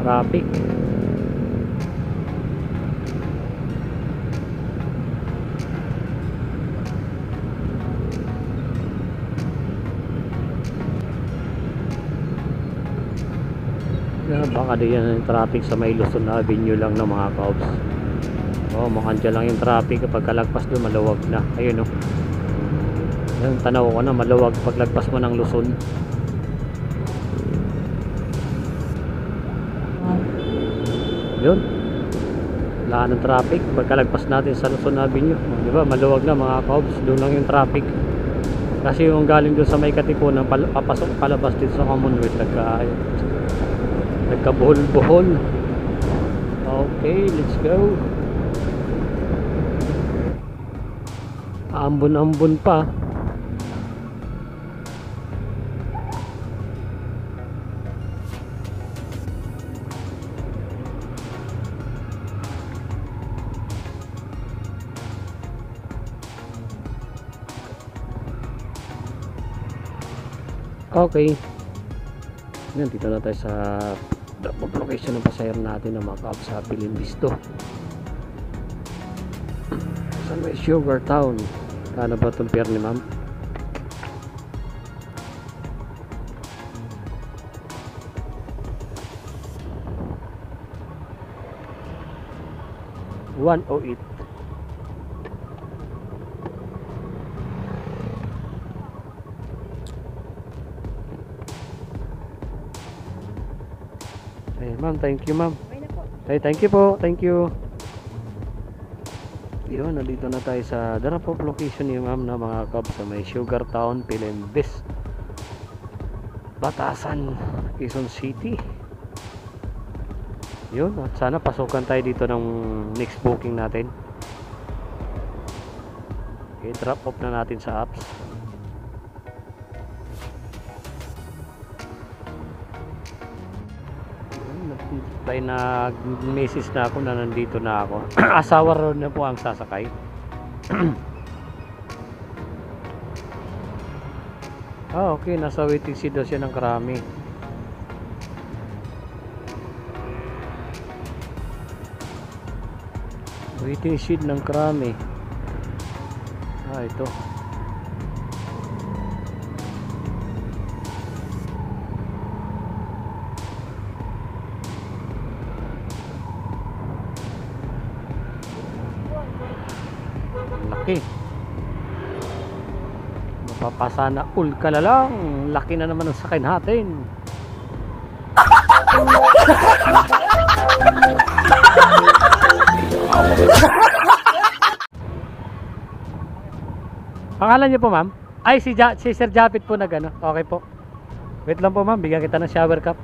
Traffic. Baka diyan yung traffic sa may Luzon Avenue lang ng mga kaobs. Oh, mukhang dyan lang yung traffic. Kapag kalagpas doon maluwag na. Ayun oh. Yung tanaw ko na maluwag paglagpas mo ng Luzon. Yun, wala ng traffic pagkalagpas natin sa Luzon Avenue, di ba? Maluwag na mga kaobs, doon lang yung traffic. Kasi yung galing doon sa may Katipunan papasok palabas dito sa Commonwealth, nagkabuhol-buhol. Okay, let's go. Ambon-ambon pa. Okay. Yan, dito na tayo sa location ng pasahero natin na mga kaobs sa Pilimbisto. Sa may Sugar Town. Kano ba itong pier ni ma'am? $108. Ma'am, thank you ma'am. Hey, thank you po, thank you. Yun, nandito na tayo sa drop-off location ni ma'am na mga kaobs sa may Sugar Town, Pilembis, Batasan, Quezon City. Yun, at sana pasukan tayo dito ng next booking natin. Okay, drop off na natin sa apps. Tayo nag-message na ako na nandito na ako. Asawa ron na po ang sasakay. Okay, nasa waiting seat daw siya ng Krami. Waiting seat ng Krami. Ito. Laki. Mapapasana all ka na lang. Laki na naman ang sakay natin. Pangalan niyo po ma'am? Ay si Sir Japit po na gano. Okay po. Wait lang po ma'am, bigyan kita ng shower cup.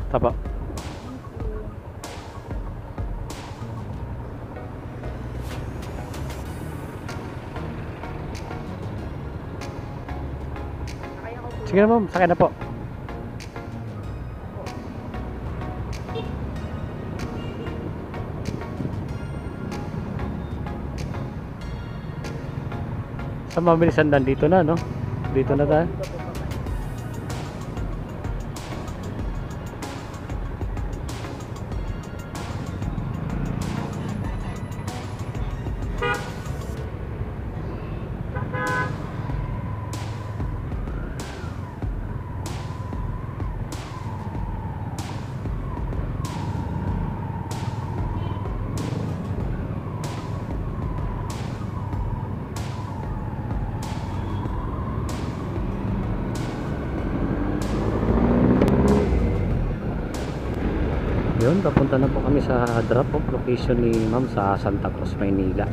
Tapa. Sige na ma'am, sakay na po. Sa mabilisan dan dito na, no? Dito na tayo. Yun, papunta na po kami sa drop off location ni ma'am sa Santa Cruz, Maynila.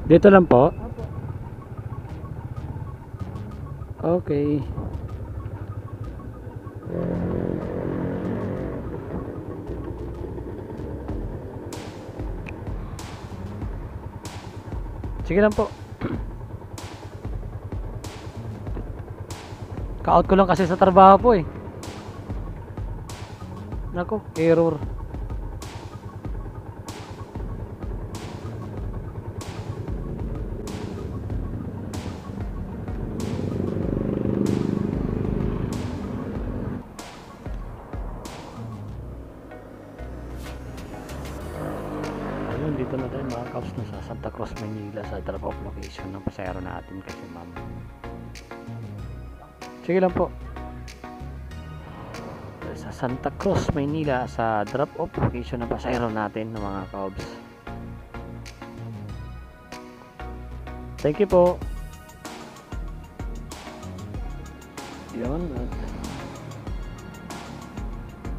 Dito lang po? Opo. Okay. Sige lang po. Ka-out ko lang kasi sa trabaho po eh. Nako, error. Ayun, dito na tayo mga kaps na sa Santa Cruz, Manila sa drop off location ng pasahero natin kasi ma'am. Sige lang po. Sa Santa Cruz, Manila sa drop off location ng pasahero natin ng mga kaps. Thank you po. Yun.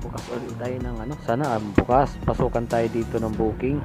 Bukas ulit tayo ng ano. Sana bukas pasukan tayo dito ng booking.